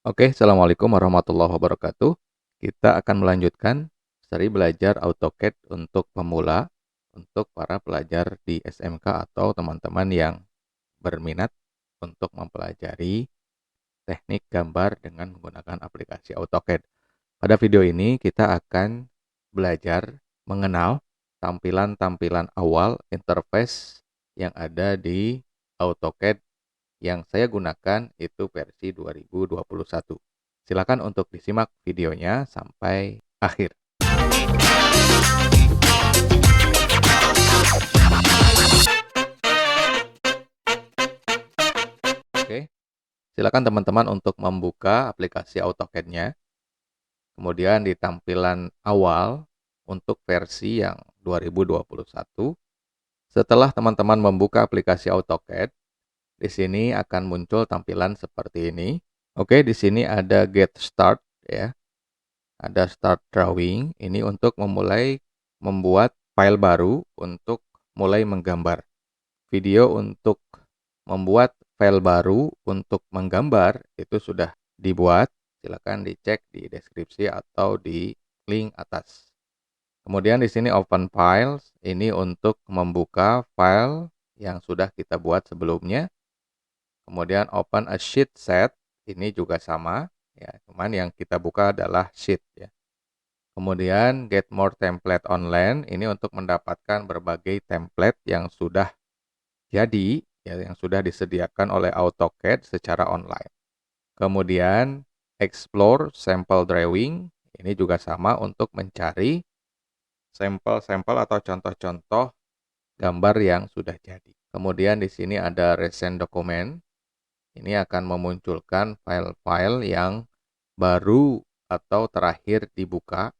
Oke, Assalamualaikum warahmatullahi wabarakatuh. Kita akan melanjutkan seri belajar AutoCAD untuk pemula untuk para pelajar di SMK atau teman-teman yang berminat untuk mempelajari teknik gambar dengan menggunakan aplikasi AutoCAD. Pada video ini kita akan belajar mengenal tampilan-tampilan awal interface yang ada di AutoCAD yang saya gunakan itu versi 2021. Silakan untuk disimak videonya sampai akhir. Oke, silakan teman-teman untuk membuka aplikasi AutoCAD-nya. Kemudian di tampilan awal untuk versi yang 2021. Setelah teman-teman membuka aplikasi AutoCAD, di sini akan muncul tampilan seperti ini. Oke, di sini ada Get Start ya. Ada Start Drawing, ini untuk memulai membuat file baru untuk mulai menggambar. Video untuk membuat file baru untuk menggambar itu sudah dibuat. Silakan dicek di deskripsi atau di link atas. Kemudian di sini Open Files, ini untuk membuka file yang sudah kita buat sebelumnya. Kemudian Open a Sheet Set, ini juga sama ya, cuman yang kita buka adalah sheet ya. Kemudian Get More Template Online, ini untuk mendapatkan berbagai template yang sudah jadi, ya, yang sudah disediakan oleh AutoCAD secara online. Kemudian Explore Sample Drawing, ini juga sama untuk mencari sampel-sampel atau contoh-contoh gambar yang sudah jadi. Kemudian di sini ada Recent Document, ini akan memunculkan file-file yang baru atau terakhir dibuka.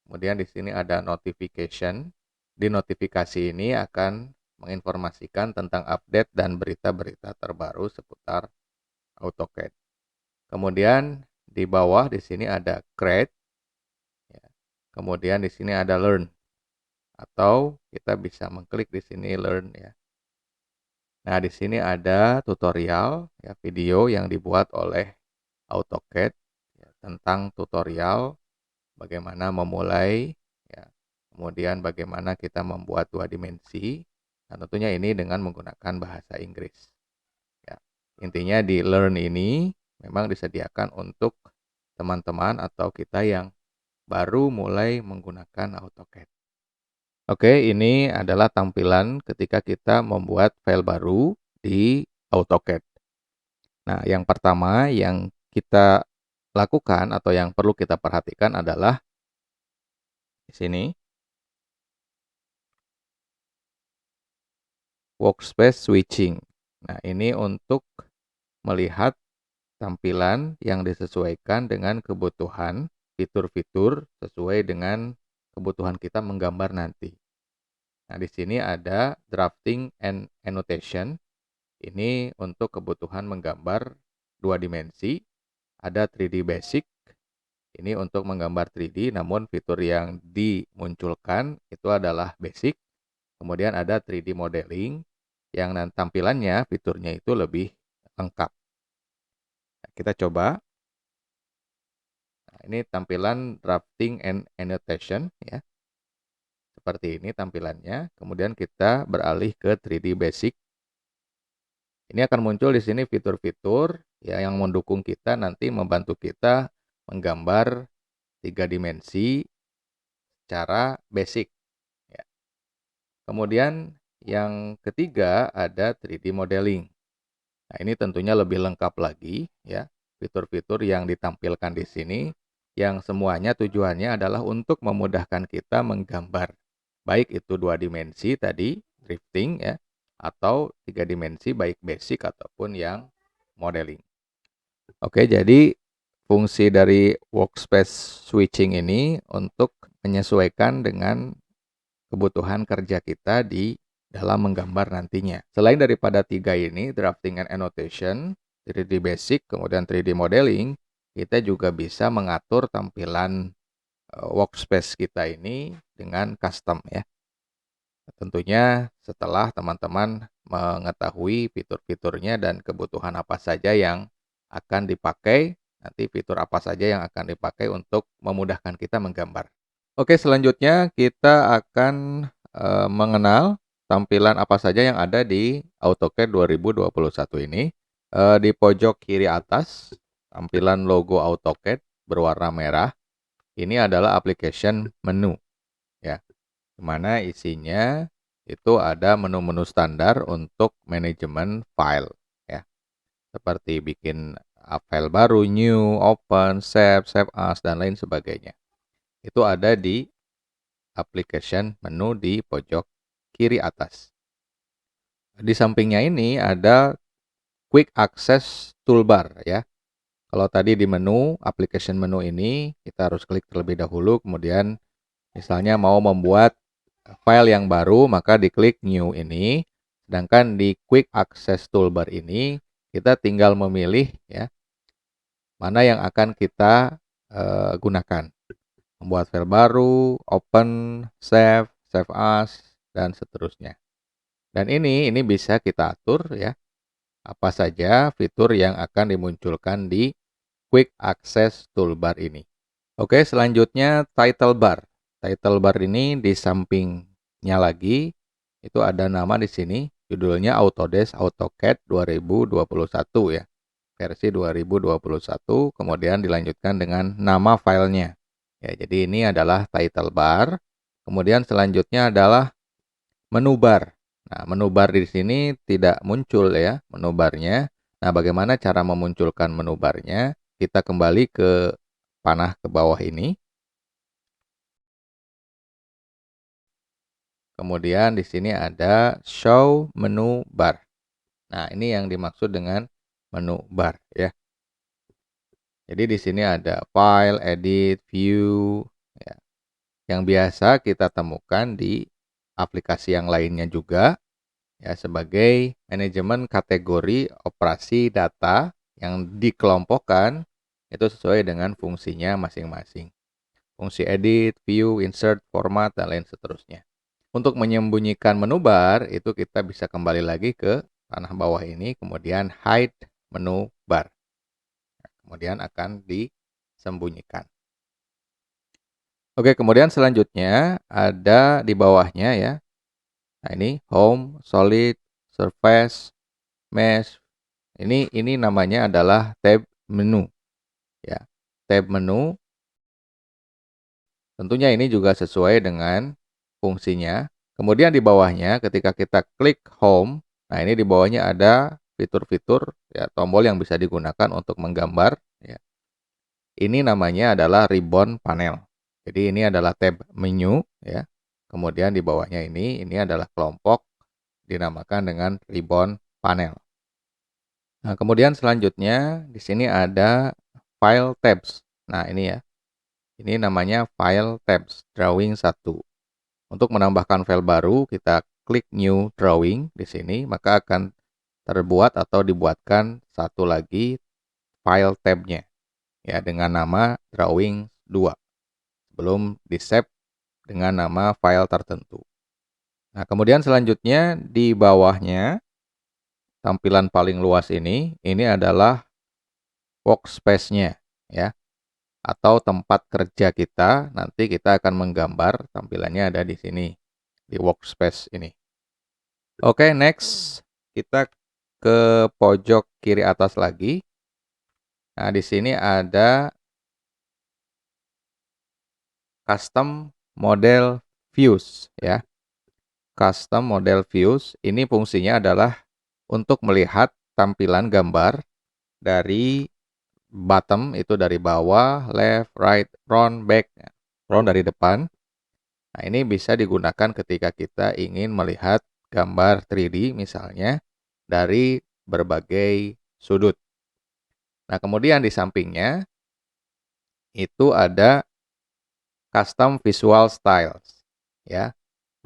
Kemudian di sini ada notification. Di notifikasi ini akan menginformasikan tentang update dan berita-berita terbaru seputar AutoCAD. Kemudian di bawah di sini ada create. Kemudian di sini ada learn. Atau kita bisa mengklik di sini learn ya. Nah, di sini ada tutorial ya, video yang dibuat oleh AutoCAD ya, tentang tutorial bagaimana memulai, ya, kemudian bagaimana kita membuat 2 dimensi, dan tentunya ini dengan menggunakan bahasa Inggris. Ya. Intinya di Learn ini memang disediakan untuk teman-teman atau kita yang baru mulai menggunakan AutoCAD. Oke, ini adalah tampilan ketika kita membuat file baru di AutoCAD. Nah, yang pertama yang kita lakukan atau yang perlu kita perhatikan adalah di sini, workspace switching. Nah, ini untuk melihat tampilan yang disesuaikan dengan kebutuhan fitur-fitur sesuai dengan kebutuhan kita menggambar nanti. Nah, di sini ada drafting and annotation. Ini untuk kebutuhan menggambar 2 dimensi. Ada 3D basic. Ini untuk menggambar 3D, namun fitur yang dimunculkan itu adalah basic. Kemudian ada 3D modeling yang tampilannya fiturnya itu lebih lengkap. Nah, kita coba. Nah, ini tampilan drafting and annotation ya. Seperti ini tampilannya. Kemudian kita beralih ke 3D basic. Ini akan muncul di sini fitur-fitur ya yang mendukung kita nanti membantu kita menggambar 3 dimensi secara basic ya. Kemudian yang ketiga ada 3D modeling. Nah, ini tentunya lebih lengkap lagi ya, fitur-fitur yang ditampilkan di sini yang semuanya tujuannya adalah untuk memudahkan kita menggambar. Baik itu 2 dimensi tadi, drifting ya, atau 3 dimensi baik basic ataupun yang modeling. Oke, jadi fungsi dari workspace switching ini untuk menyesuaikan dengan kebutuhan kerja kita di dalam menggambar nantinya. Selain daripada 3 ini, drafting and annotation, 3D basic, kemudian 3D modeling, kita juga bisa mengatur tampilan workspace kita ini dengan custom ya. Tentunya setelah teman-teman mengetahui fitur-fiturnya dan kebutuhan apa saja yang akan dipakai Nanti fitur apa saja yang akan dipakai untuk memudahkan kita menggambar. Oke, selanjutnya kita akan mengenal tampilan apa saja yang ada di AutoCAD 2021 ini. Di pojok kiri atas, tampilan logo AutoCAD berwarna merah. Ini adalah application menu, ya, di mana isinya itu ada menu-menu standar untuk manajemen file, ya, seperti bikin file baru, new, open, save as, dan lain sebagainya. Itu ada di application menu di pojok kiri atas. Di sampingnya ini ada quick access toolbar, ya. Kalau tadi di menu, application menu ini, kita harus klik terlebih dahulu, kemudian misalnya mau membuat file yang baru, maka diklik new ini. Sedangkan di quick access toolbar ini, kita tinggal memilih, ya, mana yang akan kita gunakan. Membuat file baru, open, save as, dan seterusnya. Dan ini bisa kita atur, ya, apa saja fitur yang akan dimunculkan di quick access toolbar ini. Oke, selanjutnya title bar. Title bar ini di sampingnya lagi itu ada nama di sini, judulnya Autodesk AutoCAD 2021, ya. Versi 2021, kemudian dilanjutkan dengan nama filenya. Ya, jadi ini adalah title bar. Kemudian selanjutnya adalah menu bar. Nah, menu bar di sini tidak muncul, ya, menu barnya. Nah, bagaimana cara memunculkan menu barnya? Kita kembali ke panah ke bawah ini. Kemudian di sini ada show menu bar. Nah, ini yang dimaksud dengan menu bar, ya. Jadi di sini ada file, edit, view, ya, yang biasa kita temukan di aplikasi yang lainnya juga, ya, sebagai manajemen kategori operasi data yang dikelompokkan itu sesuai dengan fungsinya masing-masing. Fungsi edit, view, insert, format, dan lain seterusnya. Untuk menyembunyikan menu bar, itu kita bisa kembali lagi ke panah bawah ini, kemudian hide menu bar. Kemudian akan disembunyikan. Oke, kemudian selanjutnya ada di bawahnya, ya. Nah, ini home, solid, surface, mesh. Ini namanya adalah tab menu, ya. Tab menu tentunya ini juga sesuai dengan fungsinya. Kemudian di bawahnya ketika kita klik home, nah ini di bawahnya ada fitur-fitur, ya, tombol yang bisa digunakan untuk menggambar, ya. Ini namanya adalah ribbon panel. Jadi ini adalah tab menu, ya. Kemudian di bawahnya ini adalah kelompok dinamakan dengan ribbon panel. Nah, kemudian selanjutnya di sini ada file tabs. Nah, ini, ya. Ini namanya file tabs drawing 1. Untuk menambahkan file baru, kita klik new drawing di sini, maka akan terbuat atau dibuatkan satu lagi file tabnya, ya, dengan nama drawing 2. Belum di-save dengan nama file tertentu. Nah, kemudian selanjutnya di bawahnya tampilan paling luas ini adalah workspace-nya, ya, atau tempat kerja kita. Nanti kita akan menggambar, tampilannya ada di sini, di workspace ini. Oke, next kita ke pojok kiri atas lagi. Nah, di sini ada custom model views, ya. Custom model views ini fungsinya adalah untuk melihat tampilan gambar dari bottom, itu dari bawah, left, right, front, back. Front dari depan. Nah, ini bisa digunakan ketika kita ingin melihat gambar 3D misalnya dari berbagai sudut. Nah, kemudian di sampingnya itu ada custom visual styles, ya.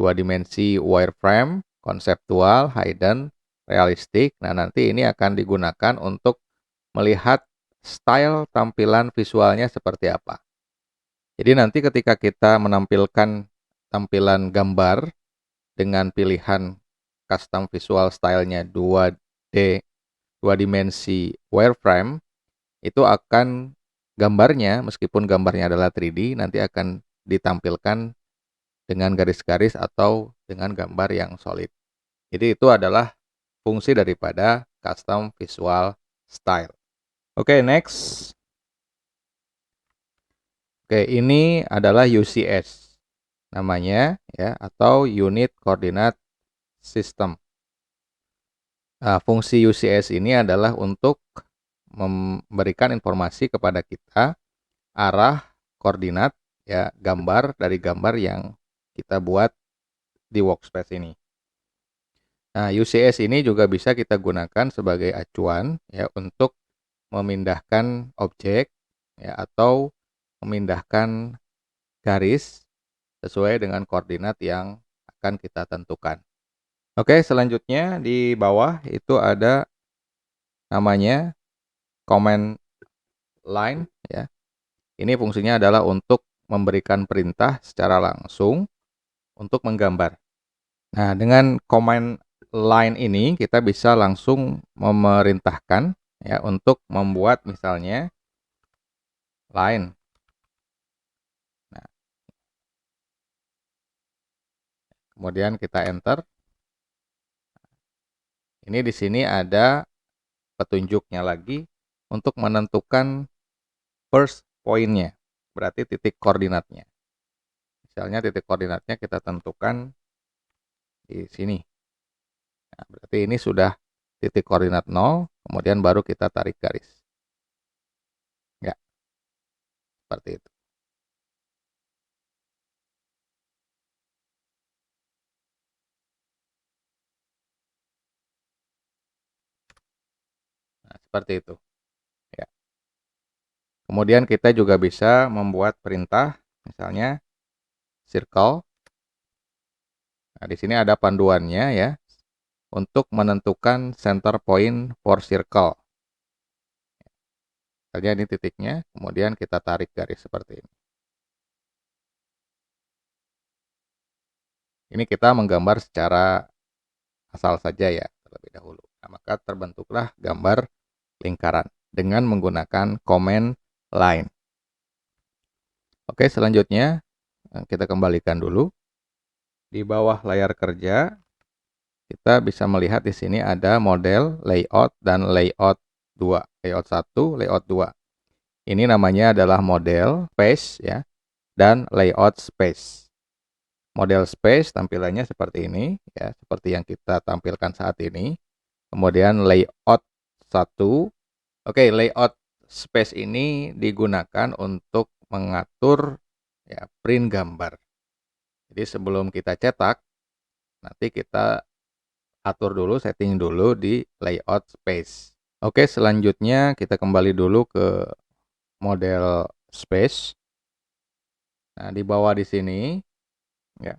2 dimensi wireframe, konseptual, hidden, realistik. Nah, nanti ini akan digunakan untuk melihat style tampilan visualnya seperti apa. Jadi nanti ketika kita menampilkan tampilan gambar dengan pilihan custom visual style-nya 2D, 2 dimensi wireframe, itu akan gambarnya, meskipun gambarnya adalah 3D, nanti akan ditampilkan dengan garis-garis atau dengan gambar yang solid. Jadi itu adalah fungsi daripada custom visual style. Oke, next. Oke, ini adalah UCS namanya ya, atau Unit Coordinate System. Nah, fungsi UCS ini adalah untuk memberikan informasi kepada kita arah koordinat ya, gambar dari gambar yang kita buat di workspace ini. Nah, UCS ini juga bisa kita gunakan sebagai acuan ya untuk memindahkan objek ya, atau memindahkan garis sesuai dengan koordinat yang akan kita tentukan. Oke, selanjutnya di bawah itu ada namanya command line ya. Ini fungsinya adalah untuk memberikan perintah secara langsung untuk menggambar. Nah, dengan command line ini kita bisa langsung memerintahkan ya untuk membuat misalnya line. Nah, kemudian kita enter. Ini di sini ada petunjuknya lagi untuk menentukan first point-nya, berarti titik koordinatnya. Misalnya titik koordinatnya kita tentukan di sini. Nah, berarti ini sudah titik koordinat 0, kemudian baru kita tarik garis. Ya, seperti itu. Nah, seperti itu. Ya. Kemudian kita juga bisa membuat perintah, misalnya circle. Nah, di sini ada panduannya ya, untuk menentukan center point for circle. Misalnya ini titiknya, kemudian kita tarik garis seperti ini. Ini kita menggambar secara asal saja ya, terlebih dahulu. Nah, maka terbentuklah gambar lingkaran dengan menggunakan command line. Oke, selanjutnya kita kembalikan dulu. Di bawah layar kerja, kita bisa melihat di sini ada model, layout, dan layout 2. Layout 1, layout 2. Ini namanya adalah model, space, ya, dan layout space. Model space tampilannya seperti ini, ya, seperti yang kita tampilkan saat ini. Kemudian layout 1. Oke, layout space ini digunakan untuk mengatur ya, print gambar. Jadi sebelum kita cetak, nanti kita atur dulu, setting dulu di layout space. Oke, selanjutnya kita kembali dulu ke model space. Nah, di bawah di sini, ya,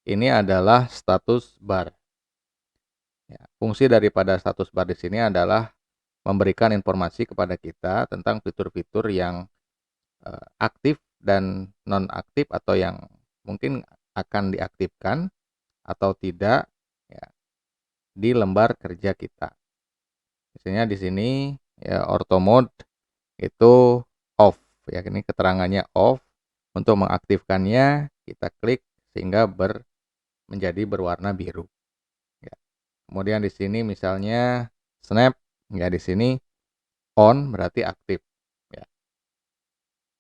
ini adalah status bar. Ya, fungsi daripada status bar di sini adalah memberikan informasi kepada kita tentang fitur-fitur yang aktif dan non-aktif atau yang mungkin akan diaktifkan atau tidak ya, di lembar kerja kita. Misalnya di sini ya auto mode itu off ya, ini keterangannya off. Untuk mengaktifkannya kita klik sehingga menjadi berwarna biru. Ya. Kemudian di sini misalnya snap ya, di sini on berarti aktif. Ya.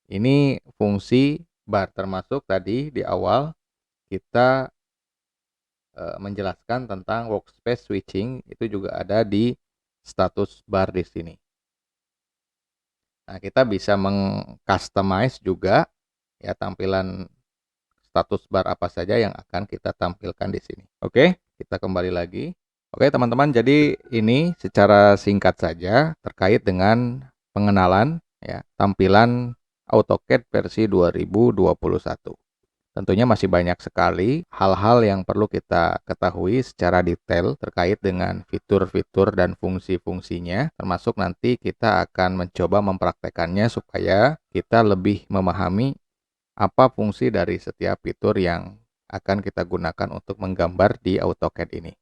Ini fungsi bar, termasuk tadi di awal kita menjelaskan tentang workspace switching, itu juga ada di status bar di sini. Nah, kita bisa meng-customize juga ya tampilan status bar apa saja yang akan kita tampilkan di sini. Oke, kita kembali lagi. Oke, teman-teman, jadi ini secara singkat saja terkait dengan pengenalan ya tampilan AutoCAD versi 2021. Tentunya masih banyak sekali hal-hal yang perlu kita ketahui secara detail terkait dengan fitur-fitur dan fungsi-fungsinya, termasuk nanti kita akan mencoba mempraktekannya supaya kita lebih memahami apa fungsi dari setiap fitur yang akan kita gunakan untuk menggambar di AutoCAD ini.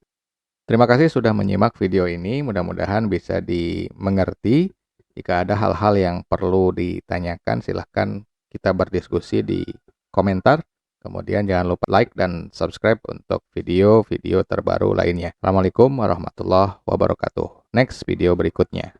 Terima kasih sudah menyimak video ini, mudah-mudahan bisa dimengerti. Jika ada hal-hal yang perlu ditanyakan, silahkan kita berdiskusi di komentar. Kemudian jangan lupa like dan subscribe untuk video-video terbaru lainnya. Assalamualaikum warahmatullahi wabarakatuh. Next video berikutnya.